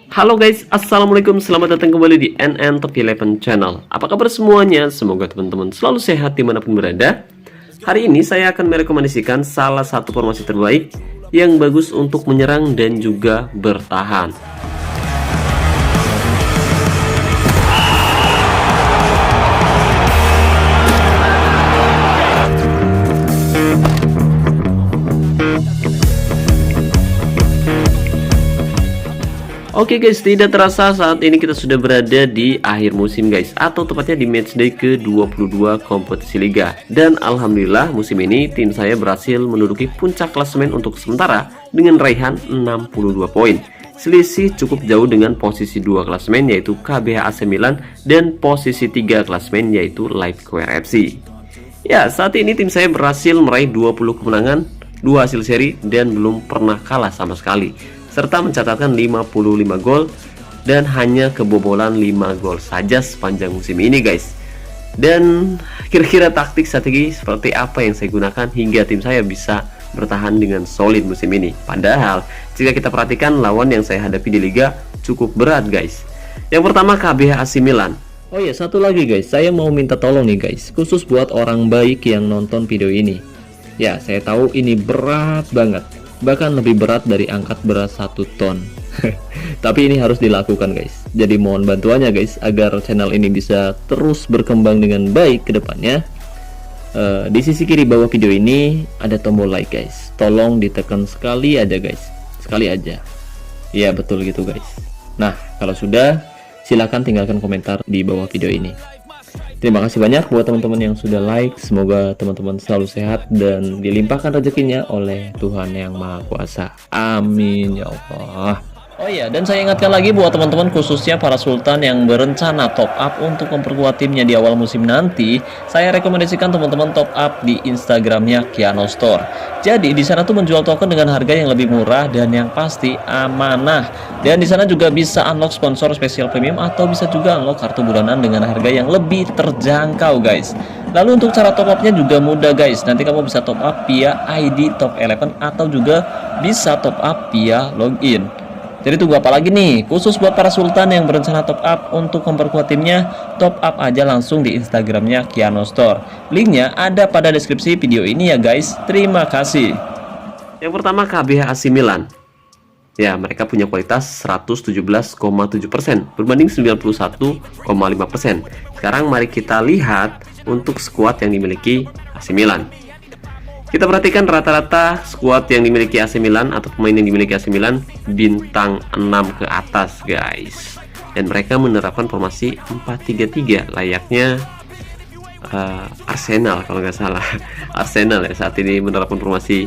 Halo guys, assalamualaikum, selamat datang kembali di NN Top 11 Channel. Apa kabar semuanya? Semoga teman-teman selalu sehat dimanapun berada. Hari ini saya akan merekomendasikan salah satu formasi terbaik yang bagus untuk menyerang dan juga bertahan. Oke guys, tidak terasa saat ini kita sudah berada di akhir musim guys, atau tepatnya di matchday ke-22 kompetisi liga. Dan alhamdulillah musim ini tim saya berhasil menduduki puncak klasemen untuk sementara dengan raihan 62 poin. Selisih cukup jauh dengan posisi 2 klasemen yaitu KBH AC Milan dan posisi 3 klasemen yaitu Leipzig FC. Ya, saat ini tim saya berhasil meraih 20 kemenangan, 2 hasil seri dan belum pernah kalah sama sekali, serta mencatatkan 55 gol dan hanya kebobolan 5 gol saja sepanjang musim ini guys. Dan kira-kira taktik strategi seperti apa yang saya gunakan hingga tim saya bisa bertahan dengan solid musim ini. Padahal jika kita perhatikan lawan yang saya hadapi di liga cukup berat guys. Yang pertama KBH AC Milan. Oh ya, satu lagi guys, saya mau minta tolong nih guys, khusus buat orang baik yang nonton video ini. Ya, saya tahu ini berat banget, bahkan lebih berat dari angkat berat 1 ton. Tapi ini harus dilakukan guys. Jadi mohon bantuannya guys agar channel ini bisa terus berkembang dengan baik ke depannya. Di sisi kiri bawah video ini ada tombol like guys. Tolong ditekan sekali aja guys. Sekali aja. Ya betul gitu guys. Nah, kalau sudah, silahkan tinggalkan komentar di bawah video ini. Terima kasih banyak buat teman-teman yang sudah like. Semoga teman-teman selalu sehat dan dilimpahkan rezekinya oleh Tuhan Yang Maha Kuasa. Amin ya Allah. Oh iya, dan saya ingatkan lagi buat teman-teman khususnya para sultan yang berencana top up untuk memperkuat timnya di awal musim nanti, saya rekomendasikan teman-teman top up di Instagramnya Kiano Store. Jadi di sana tuh menjual token dengan harga yang lebih murah dan yang pasti amanah. Dan di sana juga bisa unlock sponsor spesial premium atau bisa juga unlock kartu bulanan dengan harga yang lebih terjangkau guys. Lalu untuk cara top upnya juga mudah guys. Nanti kamu bisa top up via ID Top 11 atau juga bisa top up via login. Jadi tunggu apa lagi nih? Khusus buat para sultan yang berencana top up untuk memperkuat timnya, top up aja langsung di Instagramnya Kiano Store. Linknya ada pada deskripsi video ini ya guys. Terima kasih. Yang pertama KBH AC Milan. Ya, mereka punya kualitas 117,7% berbanding 91,5%. Sekarang mari kita lihat untuk skuad yang dimiliki AC Milan. Kita perhatikan rata-rata skuad yang dimiliki AC Milan atau pemain yang dimiliki AC Milan bintang 6 ke atas guys. Dan mereka menerapkan formasi 4-3-3 layaknya Arsenal kalau nggak salah. Arsenal ya saat ini menerapkan formasi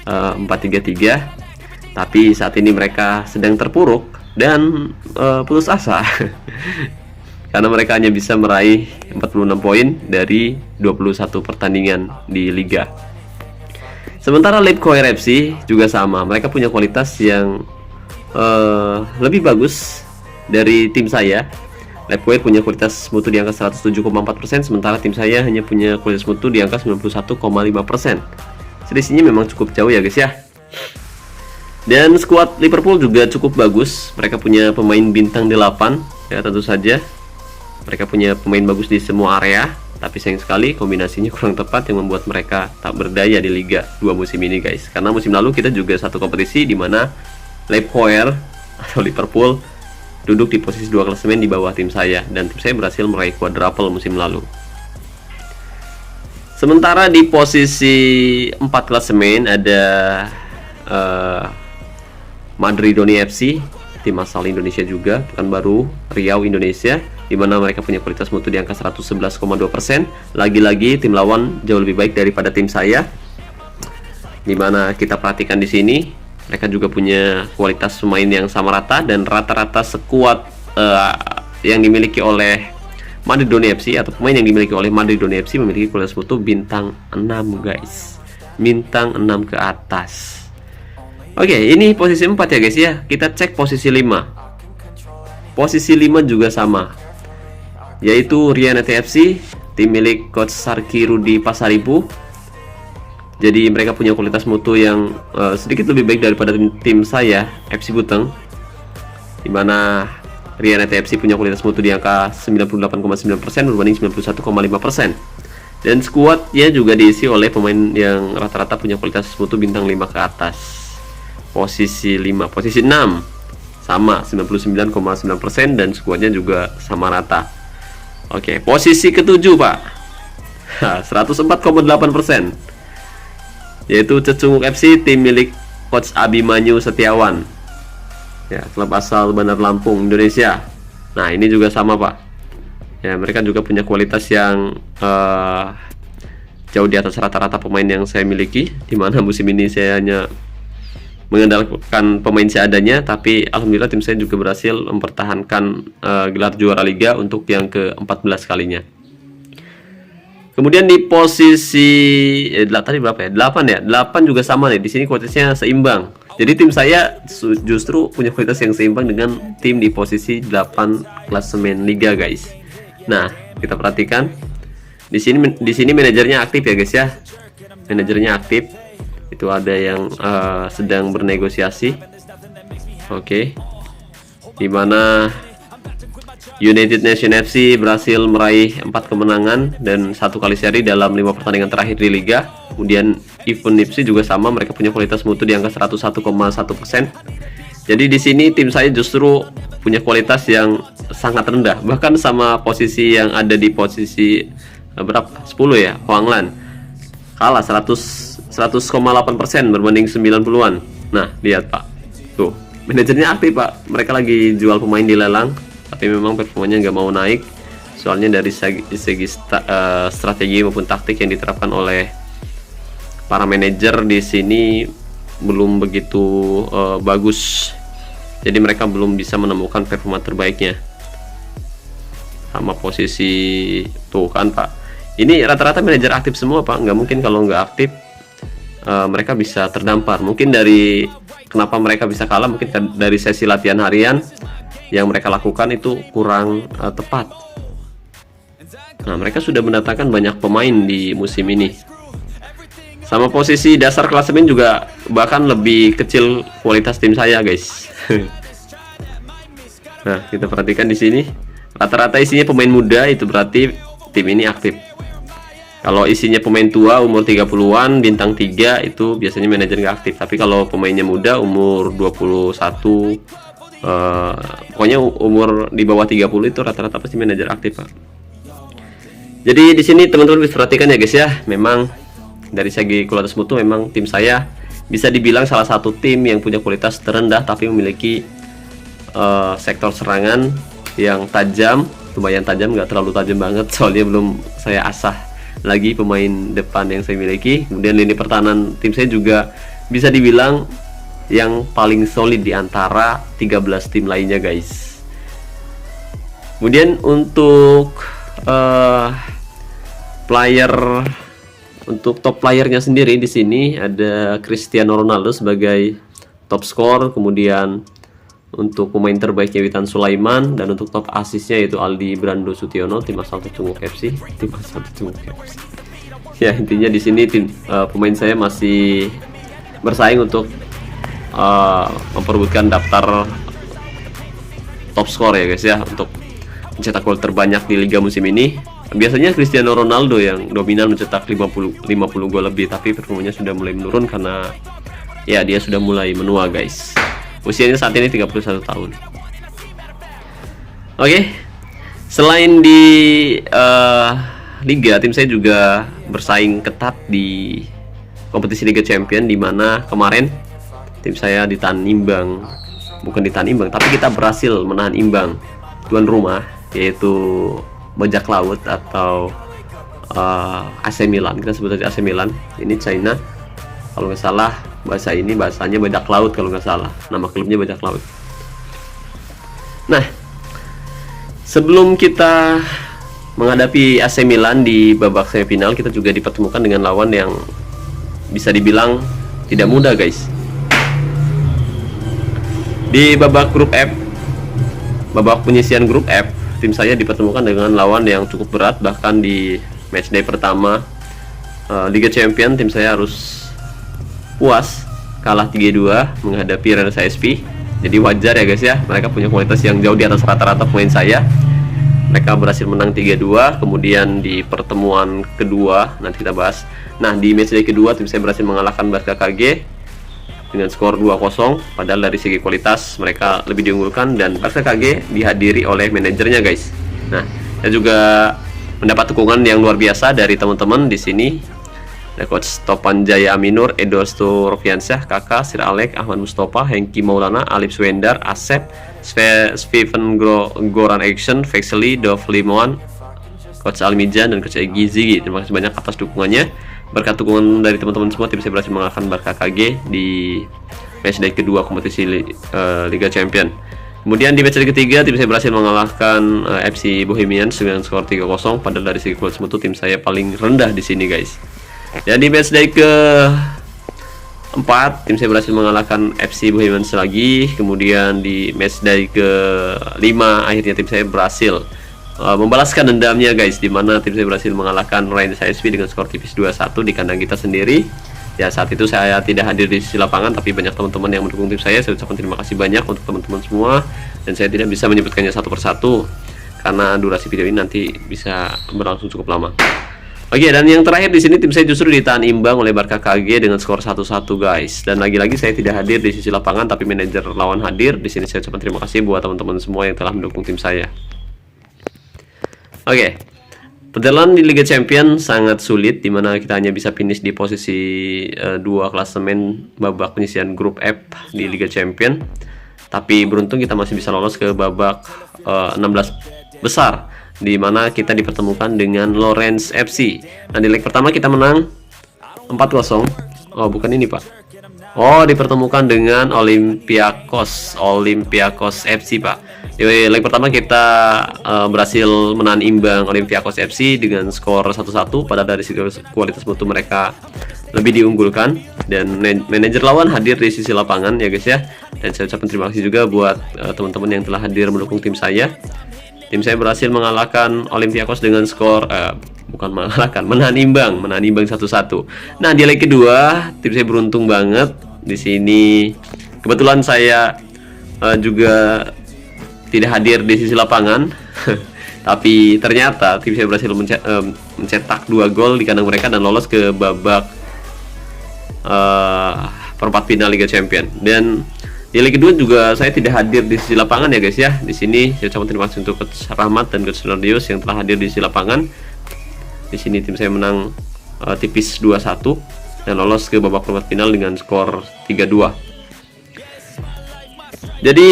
4-3-3. Tapi saat ini mereka sedang terpuruk dan putus asa. Karena mereka hanya bisa meraih 46 poin dari 21 pertandingan di liga. Sementara Leipzig FC juga sama, mereka punya kualitas yang lebih bagus dari tim saya. Leipzig punya kualitas mutu di angka 107,4%, sementara tim saya hanya punya kualitas mutu di angka 91,5%. Selisihnya memang cukup jauh ya guys ya. Dan skuad Liverpool juga cukup bagus, mereka punya pemain bintang 8 ya tentu saja. Mereka punya pemain bagus di semua area. Tapi sayang sekali kombinasinya kurang tepat yang membuat mereka tak berdaya di Liga 2 musim ini guys. Karena musim lalu kita juga satu kompetisi di mana Leipzig atau Liverpool duduk di posisi 2 klasemen di bawah tim saya. Dan tim saya berhasil meraih quadruple musim lalu. Sementara di posisi 4 klasemen ada Madridoni FC, tim asal Indonesia juga, Pekanbaru Riau Indonesia, di mana mereka punya kualitas mutu di angka 111,2%. Lagi-lagi tim lawan jauh lebih baik daripada tim saya. Di mana kita perhatikan di sini, mereka juga punya kualitas pemain yang sama rata dan rata-rata skuad yang dimiliki oleh Madridoni FC atau pemain yang dimiliki oleh Madridoni FC memiliki kualitas mutu bintang 6 guys. Bintang 6 ke atas. Oke, ini posisi 4 ya guys ya. Kita cek posisi 5. Posisi 5 juga sama, yaitu Rianete FC, tim milik coach Sarki Rudi Pasaribu. Jadi mereka punya kualitas mutu yang sedikit lebih baik daripada tim saya, FC Buteng. dimana Rian FC punya kualitas mutu di angka 98,9% berbanding 91,5%. Dan skuadnya juga diisi oleh pemain yang rata-rata punya kualitas mutu bintang 5 ke atas. Posisi 5, posisi 6 sama 99,9% dan skuadnya juga sama rata. Oke, posisi ke-7 Pak. 104,8%. Yaitu Cecunguk FC, tim milik Coach Abimanyu Setiawan. Ya, klub asal Bandar Lampung, Indonesia. Nah, ini juga sama Pak. Ya, mereka juga punya kualitas yang jauh di atas rata-rata pemain yang saya miliki. Dimana musim ini saya hanya mengandalkan pemain seadanya, tapi alhamdulillah tim saya juga berhasil mempertahankan gelar juara liga untuk yang ke-14 kalinya. Kemudian di posisi tadi berapa ya? 8 ya. 8 juga sama nih. Di sini kualitasnya seimbang. Jadi tim saya justru punya kualitas yang seimbang dengan tim di posisi 8 klasemen liga, guys. Nah, kita perhatikan di sini manajernya aktif ya, guys ya. Manajernya aktif. Itu ada yang sedang bernegosiasi. Oke. Dimana United Nation FC berhasil meraih 4 kemenangan dan 1 kali seri dalam 5 pertandingan terakhir di liga. Kemudian Even Nipsey juga sama, mereka punya kualitas mutu di angka 101,1%. Jadi di sini tim saya justru punya kualitas yang sangat rendah, bahkan sama posisi yang ada di posisi berapa? 10 ya, Huanglan. Kalah 100,8% berbanding 90-an. Nah, lihat Pak. Tuh, manajernya aktif Pak. Mereka lagi jual pemain di lelang, tapi memang performanya nggak mau naik. Soalnya dari segi strategi maupun taktik yang diterapkan oleh para manajer di sini belum begitu bagus. Jadi mereka belum bisa menemukan performa terbaiknya. Sama posisi tuh kan Pak. Ini rata-rata manajer aktif semua Pak. Nggak mungkin kalau nggak aktif mereka bisa terdampar. Mungkin dari kenapa mereka bisa kalah, mungkin dari sesi latihan harian yang mereka lakukan itu kurang tepat. Nah, mereka sudah mendatangkan banyak pemain di musim ini. Sama posisi dasar klasemen juga bahkan lebih kecil kualitas tim saya, guys. Nah, kita perhatikan di sini. Rata-rata isinya pemain muda, itu berarti tim ini aktif. Kalau isinya pemain tua umur 30-an, bintang 3 itu biasanya manajer nggak aktif. Tapi kalau pemainnya muda umur 21, pokoknya umur di bawah 30 itu rata-rata pasti manajer aktif, Pak. Jadi di sini teman-teman bisa perhatikan ya guys ya, memang dari segi kualitas mutu memang tim saya bisa dibilang salah satu tim yang punya kualitas terendah tapi memiliki sektor serangan yang tajam, lumayan tajam, nggak terlalu tajam banget soalnya belum saya asah lagi pemain depan yang saya miliki. Kemudian lini pertahanan tim saya juga bisa dibilang yang paling solid di antara 13 tim lainnya, guys. Kemudian untuk untuk top playernya sendiri di sini ada Cristiano Ronaldo sebagai top skor, kemudian untuk pemain terbaiknya Witan Sulaiman, dan untuk top asisnya yaitu Aldi Brando Sutiono, tim asal Cecunguk FC. Ya, intinya di sini pemain saya masih bersaing untuk memperebutkan daftar top skor ya guys ya, untuk mencetak gol terbanyak di liga musim ini. Biasanya Cristiano Ronaldo yang dominan mencetak 50 gol lebih, tapi performanya sudah mulai menurun karena ya dia sudah mulai menua, guys. Usianya saat ini 31 tahun. Oke. Selain di liga, tim saya juga bersaing ketat di kompetisi Liga Champion, di mana kemarin tim saya ditahan imbang. Bukan ditahan imbang, tapi kita berhasil menahan imbang tuan rumah, yaitu Bajak Laut atau AC Milan. Kita sebut aja AC Milan. Ini China, kalau nggak salah bahasanya Bajak Laut kalau nggak salah, nama klubnya Bajak Laut. Nah, sebelum kita menghadapi AC Milan di babak semifinal, kita juga dipertemukan dengan lawan yang bisa dibilang tidak mudah, guys. Di babak grup F, babak penyisian grup F, tim saya dipertemukan dengan lawan yang cukup berat. Bahkan di matchday pertama Liga Champion, tim saya harus puas kalah 3-2 menghadapi Rans ISP. Jadi wajar ya guys ya, mereka punya kualitas yang jauh di atas rata-rata pemain saya. Mereka berhasil menang 3-2. Kemudian di pertemuan kedua nanti kita bahas. Nah, di matchday kedua tim saya berhasil mengalahkan Barca KG dengan skor 2-0. Padahal dari segi kualitas mereka lebih diunggulkan, dan Barca KG dihadiri oleh manajernya guys. Nah, saya juga mendapat dukungan yang luar biasa dari teman-teman di sini. Ada Coach Topan Jaya Aminur, Edosto Rofiansyah, Kakak, Sir Alek, Ahmad Mustafa, Hengki Maulana, Alip Swendar, Asep, Steven Goran Action, Vexely, Dov Limoan, Coach Almijan, dan Coach Egizi. Terima kasih banyak atas dukungannya. Berkat dukungan dari teman-teman semua, tim saya berhasil mengalahkan Barca KG di matchday kedua kompetisi Liga Champion. Kemudian di matchday ketiga, tim saya berhasil mengalahkan FC Bohemians dengan skor 3-0. Padahal dari segi kualitas mutu tim saya paling rendah di sini guys. Dan di matchday ke 4, tim saya berhasil mengalahkan FC Bohemians lagi. Kemudian di matchday ke 5, akhirnya tim saya berhasil membalaskan dendamnya guys, dimana tim saya berhasil mengalahkan Rangers ISP dengan skor tipis 2-1 di kandang kita sendiri. Ya, saat itu saya tidak hadir di sisi lapangan, tapi banyak teman-teman yang mendukung tim saya. Saya ucapkan terima kasih banyak untuk teman-teman semua, dan saya tidak bisa menyebutkannya satu persatu karena durasi video ini nanti bisa berlangsung cukup lama. Oke, dan yang terakhir di sini tim saya justru ditahan imbang oleh Barca KG dengan skor 1-1 guys. Dan lagi-lagi saya tidak hadir di sisi lapangan, tapi manajer lawan hadir. Di sini saya ucapkan terima kasih buat teman-teman semua yang telah mendukung tim saya. Oke, perjalanan di Liga Champion sangat sulit, dimana kita hanya bisa finish di posisi 2 klasemen babak penyisihan grup F di Liga Champion. Tapi beruntung kita masih bisa lolos ke babak 16 besar, di mana kita dipertemukan dengan Lawrence FC. Nah, di leg pertama kita menang 4-0. Oh, bukan ini pak. Oh, dipertemukan dengan Olympiakos FC pak. Di leg pertama kita berhasil menahan imbang Olympiakos FC dengan skor 1-1. Padahal dari segi kualitas mutu mereka lebih diunggulkan, dan manajer lawan hadir di sisi lapangan ya guys ya. Dan saya ucapkan terima kasih juga buat teman-teman yang telah hadir mendukung tim saya. Tim saya berhasil mengalahkan Olympiakos dengan skor menahan imbang 1-1. Nah, di leg kedua tim saya beruntung banget di sini. Kebetulan saya juga tidak hadir di sisi lapangan. Tapi ternyata tim saya berhasil mencetak 2 gol di kandang mereka dan lolos ke babak perempat final Liga Champion. Dan di leg kedua juga saya tidak hadir di sisi lapangan ya guys ya. Di sini saya ucapkan terima kasih untuk Coach Rahmat dan Coach Nordius yang telah hadir di sisi lapangan. Di sini tim saya menang tipis 2-1 dan lolos ke babak perempat final dengan skor 3-2. Jadi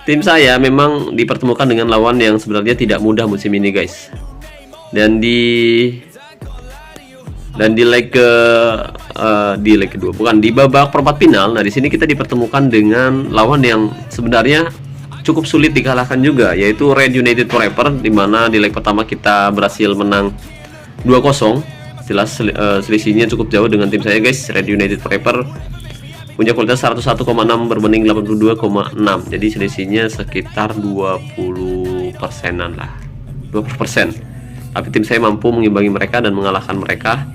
tim saya memang dipertemukan dengan lawan yang sebenarnya tidak mudah musim ini guys. Dan di leg kedua, bukan di babak perempat final. Nah, di sini kita dipertemukan dengan lawan yang sebenarnya cukup sulit dikalahkan juga, yaitu Red United Forever, di mana di leg pertama kita berhasil menang 2-0. Jelas selisihnya cukup jauh dengan tim saya guys. Red United Forever punya kualitas 101,6 berbanding 82,6. Jadi selisihnya sekitar 20%-an lah. 20%. Tapi tim saya mampu mengimbangi mereka dan mengalahkan mereka.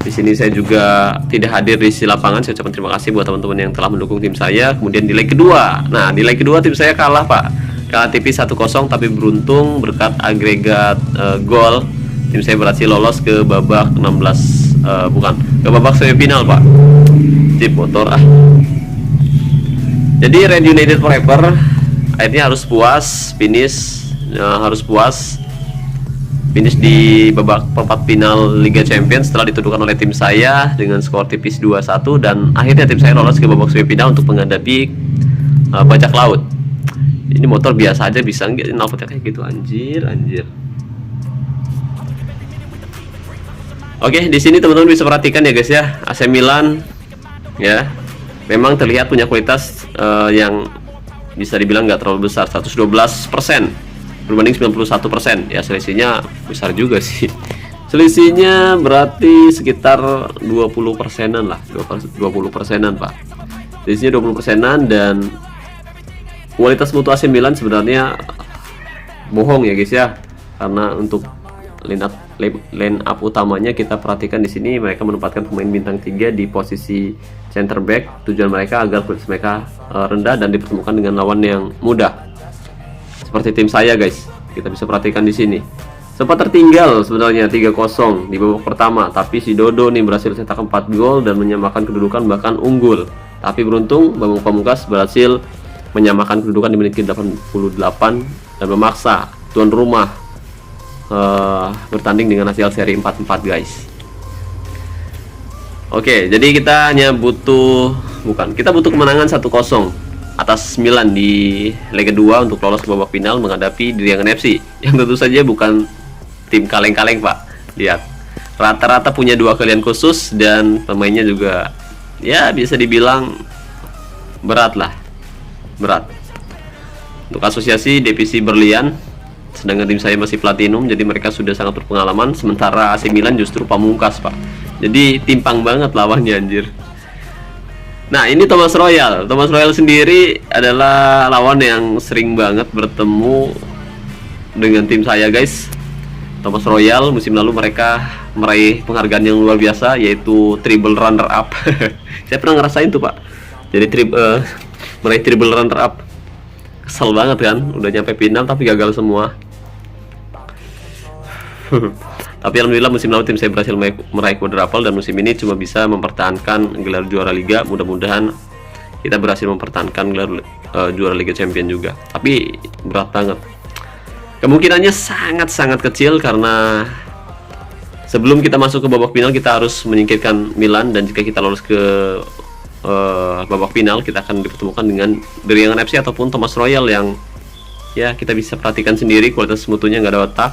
Di sini saya juga tidak hadir di sisi lapangan. Saya ucapkan terima kasih buat teman-teman yang telah mendukung tim saya. Kemudian di leg kedua. Nah, di leg kedua tim saya kalah, Pak. Kalah tipis 1-0, tapi beruntung berkat agregat gol tim saya berhasil lolos ke babak 16 ke babak semifinal, Pak. Chip motor ah. Jadi Red United Forever akhirnya harus puas finish di babak perempat final Liga Champions setelah dituduhkan oleh tim saya dengan skor tipis 2-1, dan akhirnya tim saya lolos ke babak semifinal untuk menghadapi bajak laut. Ini motor biasa aja bisa nggak knalpotnya kayak gitu, anjir. Oke, di sini teman-teman bisa perhatikan ya guys ya, AC Milan ya memang terlihat punya kualitas yang bisa dibilang nggak terlalu besar, 112% berbanding 91%. Ya, selisihnya besar juga sih. Selisihnya berarti sekitar 20%-an lah, 20%-an Pak. Selisihnya 20%-an, dan kualitas mutu AC Milan sebenarnya bohong ya guys ya, karena untuk line up line up utamanya kita perhatikan di sini, mereka menempatkan pemain bintang 3 di posisi center back. Tujuan mereka agar kualitas mereka rendah dan dipertemukan dengan lawan yang mudah. Seperti tim saya guys, kita bisa perhatikan di sini. Sempat tertinggal sebenarnya 3-0 di babak pertama, tapi si Dodo nih berhasil cetak 4 gol dan menyamakan kedudukan, bahkan unggul. Tapi beruntung Bambang Pamungkas berhasil menyamakan kedudukan di menit ke-88 dan memaksa tuan rumah bertanding dengan hasil seri 4-4 guys. Oke, jadi kita hanya kita butuh kemenangan 1-0 atas Milan di leg kedua untuk lolos ke babak final menghadapi Diriangan FC yang tentu saja bukan tim kaleng-kaleng Pak. Lihat, rata-rata punya 2 keahlian khusus dan pemainnya juga ya bisa dibilang berat. Untuk asosiasi divisi berlian, sedangkan tim saya masih platinum, jadi mereka sudah sangat berpengalaman. Sementara AC Milan justru pamungkas Pak, jadi timpang banget lawannya anjir. Nah ini Thomas Royal sendiri adalah lawan yang sering banget bertemu dengan tim saya guys. Thomas Royal musim lalu mereka meraih penghargaan yang luar biasa, yaitu triple runner up. Saya pernah ngerasain tuh Pak, jadi meraih triple runner up. Kesel banget kan, udah nyampe final tapi gagal semua. Tapi alhamdulillah musim lalu tim saya berhasil meraih quadruple dan musim ini cuma bisa mempertahankan gelar juara liga. Mudah-mudahan kita berhasil mempertahankan gelar juara Liga Champion juga. Tapi berat banget. Kemungkinannya sangat-sangat kecil karena sebelum kita masuk ke babak final kita harus menyingkirkan Milan, dan jika kita lolos ke babak final kita akan dipertemukan dengan Diriangan FC ataupun Thomas Royal yang ya kita bisa perhatikan sendiri kualitas mutunya nggak ada otak.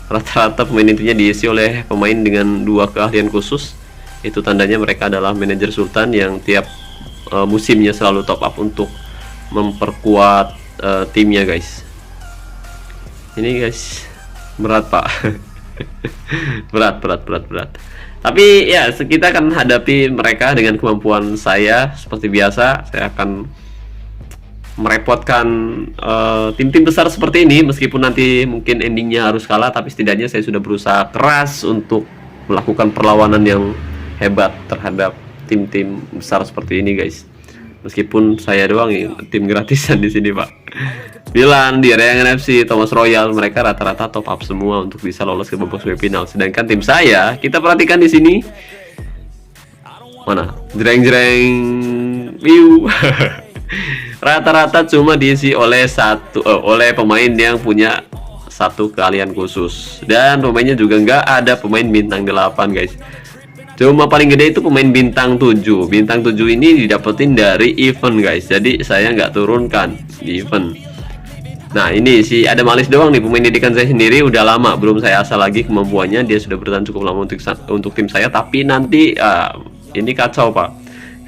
Rata-rata pemain intinya diisi oleh pemain dengan 2 keahlian khusus. Itu tandanya mereka adalah manajer Sultan yang tiap musimnya selalu top up untuk memperkuat timnya guys. Ini guys berat Pak. berat. Tapi ya kita akan hadapi mereka dengan kemampuan saya. Seperti biasa saya akan merepotkan tim-tim besar seperti ini, meskipun nanti mungkin endingnya harus kalah, tapi setidaknya saya sudah berusaha keras untuk melakukan perlawanan yang hebat terhadap tim-tim besar seperti ini guys. Meskipun saya doang ya, tim gratisan di sini Pak. Milan, Diriangan FC, Thomas Royal, mereka rata-rata top up semua untuk bisa lolos ke babak semifinal. Sedangkan tim saya, kita perhatikan di sini, mana jreng view. Rata-rata cuma diisi oleh oleh pemain yang punya 1 keahlian khusus, dan pemainnya juga nggak ada pemain bintang 8 guys. Cuma paling gede itu pemain bintang 7. Bintang 7 ini didapetin dari event guys, jadi saya nggak turunkan di event. Nah ini si Adam Alis doang nih, pemain didikan saya sendiri, udah lama belum saya asal lagi kemampuannya. Dia sudah bertahan cukup lama untuk tim saya, tapi nanti ini kacau Pak,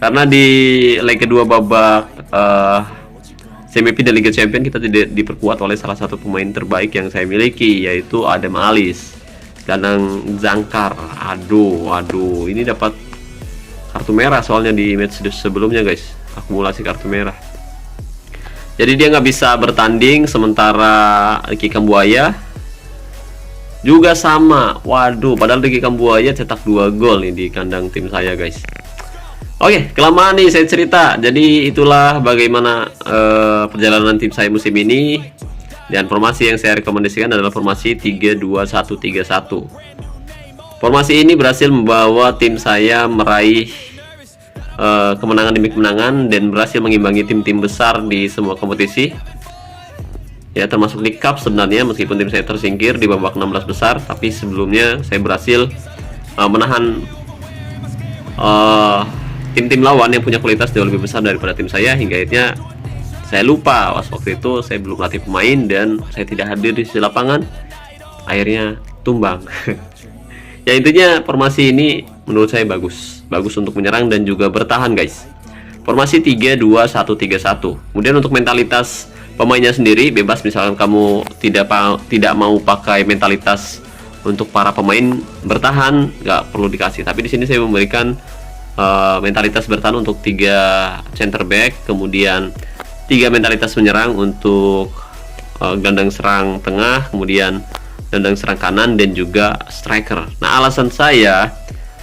karena di leg kedua babak semifinal Liga Champion kita tidak diperkuat oleh salah satu pemain terbaik yang saya miliki, yaitu Adam Alis, gelandang jangkar. Aduh, ini dapat kartu merah soalnya di match sebelumnya guys, akumulasi kartu merah. Jadi dia nggak bisa bertanding. Sementara Ricky Kambuaya juga sama. Waduh, padahal Ricky Kambuaya cetak 2 gol nih di kandang tim saya guys. Oke, kelamaan nih saya cerita. Jadi itulah bagaimana perjalanan tim saya musim ini. Dan formasi yang saya rekomendasikan adalah formasi 3-2-1-3-1. Formasi ini berhasil membawa tim saya meraih kemenangan demi kemenangan dan berhasil mengimbangi tim-tim besar di semua kompetisi. Ya, termasuk League Cup sebenarnya, meskipun tim saya tersingkir di babak 16 besar, tapi sebelumnya saya berhasil menahan tim-tim lawan yang punya kualitas jauh lebih besar daripada tim saya, hingga akhirnya saya lupa waktu itu saya belum latih pemain dan saya tidak hadir di sisi lapangan, akhirnya tumbang. Ya intinya formasi ini menurut saya bagus untuk menyerang dan juga bertahan guys. Formasi 3-2-1-3-1. Kemudian untuk mentalitas pemainnya sendiri bebas, misalkan kamu tidak mau pakai mentalitas untuk para pemain bertahan, nggak perlu dikasih. Tapi di sini saya memberikan mentalitas bertahan untuk 3 center back, kemudian 3 mentalitas menyerang untuk gelandang serang tengah, kemudian gelandang serang kanan, dan juga striker. Nah, alasan saya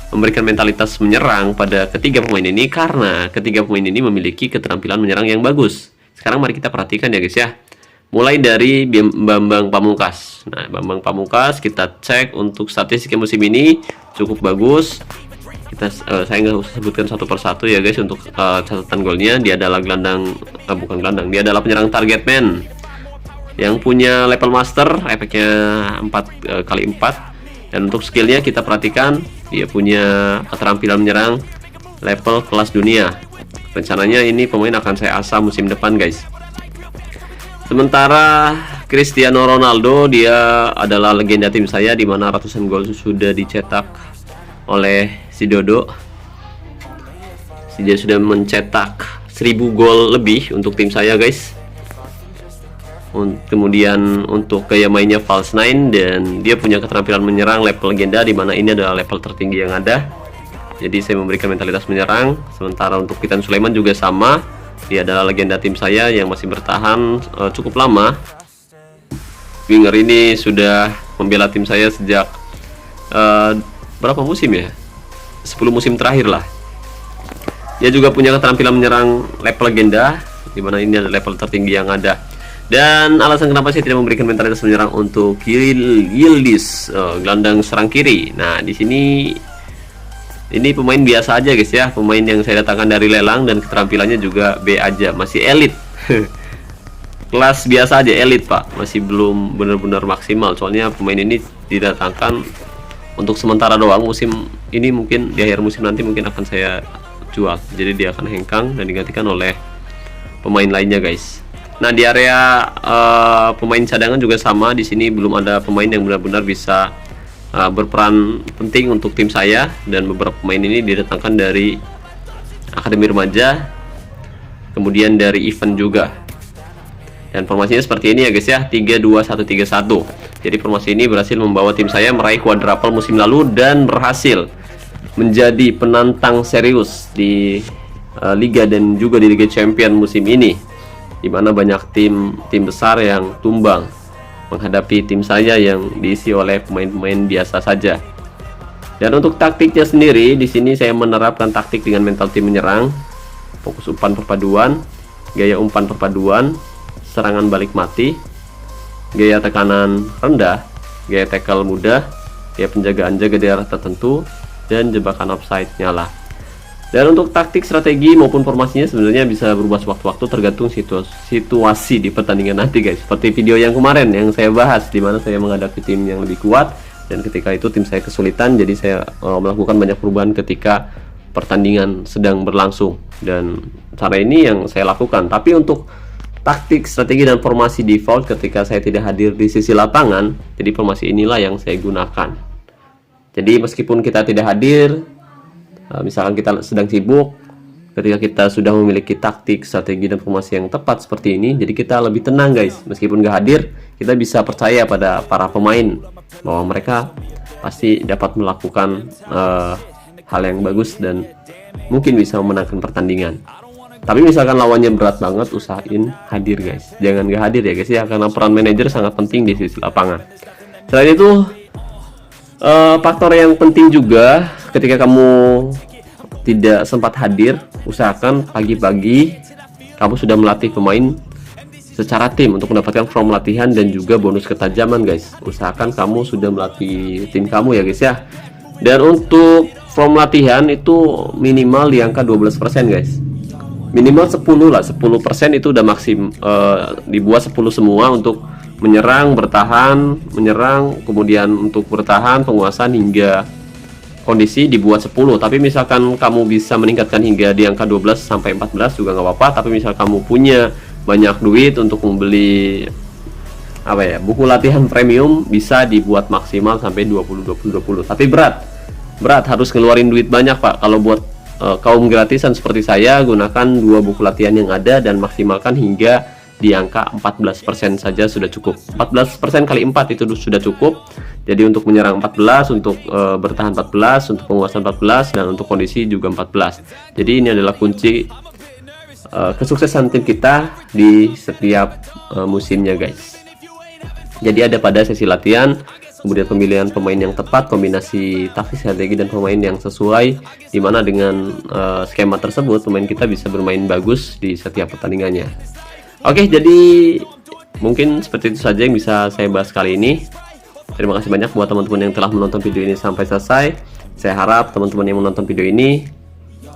memberikan mentalitas menyerang pada ketiga pemain ini karena ketiga pemain ini memiliki keterampilan menyerang yang bagus. Sekarang mari kita perhatikan ya guys ya. Mulai dari Bambang Pamungkas. Nah, Bambang Pamungkas kita cek untuk statistik musim ini cukup bagus. Saya nggak usah sebutkan satu persatu ya guys untuk catatan golnya. Dia adalah bukan gelandang, dia adalah penyerang target man yang punya level master, efeknya 4x4. Dan untuk skillnya kita perhatikan, dia punya keterampilan menyerang level kelas dunia. Rencananya ini pemain akan saya asah musim depan guys. Sementara Cristiano Ronaldo, dia adalah legenda tim saya, di mana ratusan gol sudah dicetak oleh si Dodo. Dia sudah mencetak 1000 gol lebih untuk tim saya guys. Kemudian untuk gaya mainnya false 9, dan dia punya keterampilan menyerang level legenda, di mana ini adalah level tertinggi yang ada. Jadi saya memberikan mentalitas menyerang. Sementara untuk Pitan Sulaiman juga sama, dia adalah legenda tim saya yang masih bertahan cukup lama. Winger ini sudah membela tim saya sejak berapa musim ya? 10 musim terakhir lah. Dia juga punya keterampilan menyerang level legenda, di mana ini adalah level tertinggi yang ada. Dan alasan kenapa saya tidak memberikan mentalitas menyerang untuk Yildiz, gelandang serang kiri. Nah, di sini ini pemain biasa aja guys ya, pemain yang saya datangkan dari lelang, dan keterampilannya juga B aja, masih elit. Kelas biasa aja, elit pak, masih belum benar-benar maksimal. Soalnya pemain ini didatangkan untuk sementara doang, musim ini mungkin di akhir musim nanti mungkin akan saya jual. Jadi dia akan hengkang dan digantikan oleh pemain lainnya guys. Nah, di area pemain cadangan juga sama. Di sini belum ada pemain yang benar-benar bisa berperan penting untuk tim saya, dan beberapa pemain ini didatangkan dari akademi remaja, kemudian dari event juga. Dan formasinya seperti ini ya guys ya, 3-2-1-3-1. Jadi formasi ini berhasil membawa tim saya meraih quadruple musim lalu dan berhasil menjadi penantang serius di Liga dan juga di Liga Champion musim ini, di mana banyak tim besar yang tumbang menghadapi tim saya yang diisi oleh pemain-pemain biasa saja. Dan untuk taktiknya sendiri, di sini saya menerapkan taktik dengan mental tim menyerang, fokus umpan perpaduan, gaya umpan perpaduan, serangan balik mati, gaya tekanan rendah, gaya tackle mudah, gaya penjagaan jaga daerah tertentu, dan jebakan offside nyala. Dan untuk taktik, strategi maupun formasinya sebenarnya bisa berubah sewaktu-waktu tergantung situasi di pertandingan nanti guys. Seperti video yang kemarin yang saya bahas, di mana saya menghadapi tim yang lebih kuat, dan ketika itu tim saya kesulitan, jadi saya melakukan banyak perubahan ketika pertandingan sedang berlangsung. Dan cara ini yang saya lakukan. Tapi untuk taktik, strategi, dan formasi default ketika saya tidak hadir di sisi lapangan, jadi formasi inilah yang saya gunakan. Jadi meskipun kita tidak hadir, misalkan kita sedang sibuk, ketika kita sudah memiliki taktik, strategi, dan formasi yang tepat seperti ini, jadi kita lebih tenang guys. Meskipun gak hadir, kita bisa percaya pada para pemain bahwa mereka pasti dapat melakukan hal yang bagus dan mungkin bisa memenangkan pertandingan. Tapi misalkan lawannya berat banget, usahain hadir guys. Jangan gak hadir ya guys ya, karena peran manajer sangat penting di sisi lapangan. Selain itu, faktor yang penting juga ketika kamu tidak sempat hadir, usahakan pagi-pagi kamu sudah melatih pemain secara tim untuk mendapatkan form latihan dan juga bonus ketajaman guys. Usahakan kamu sudah melatih tim kamu ya guys ya. Dan untuk form latihan itu minimal di angka 12% guys. Minimal 10 lah, 10% itu udah maksim. Dibuat 10 semua untuk menyerang, bertahan, menyerang, kemudian untuk bertahan, penguasaan hingga kondisi dibuat 10. Tapi misalkan kamu bisa meningkatkan hingga di angka 12 sampai 14 juga nggak apa-apa. Tapi misal kamu punya banyak duit untuk membeli buku latihan premium, bisa dibuat maksimal sampai 20. Tapi berat harus ngeluarin duit banyak pak. Kalau buat kaum gratisan seperti saya, gunakan 2 buku latihan yang ada dan maksimalkan hingga di angka 14% saja sudah cukup. 14% kali 4 itu sudah cukup. Jadi untuk menyerang 14, untuk bertahan 14, untuk penguasaan 14, dan untuk kondisi juga 14. Jadi ini adalah kunci kesuksesan tim kita di setiap musimnya guys. Jadi ada pada sesi latihan, kemudian pemilihan pemain yang tepat, kombinasi taktik, strategi, dan pemain yang sesuai, dimana dengan skema tersebut pemain kita bisa bermain bagus di setiap pertandingannya. Oke, jadi mungkin seperti itu saja yang bisa saya bahas kali ini. Terima kasih banyak buat teman-teman yang telah menonton video ini sampai selesai. Saya harap teman-teman yang menonton video ini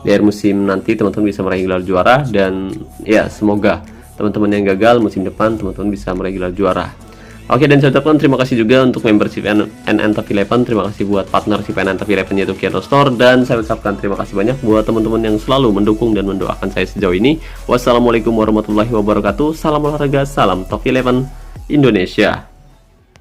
di akhir musim nanti teman-teman bisa meraih gelar juara, dan ya semoga teman-teman yang gagal musim depan teman-teman bisa meraih gelar juara. Oke, dan saya ucapkan terima kasih juga untuk membership NN11. Terima kasih buat partnership NN11 yaitu Kiano Store, dan saya ucapkan terima kasih banyak buat teman-teman yang selalu mendukung dan mendoakan saya sejauh ini. Wassalamualaikum warahmatullahi wabarakatuh. Salam olahraga, salam Top 11 Indonesia.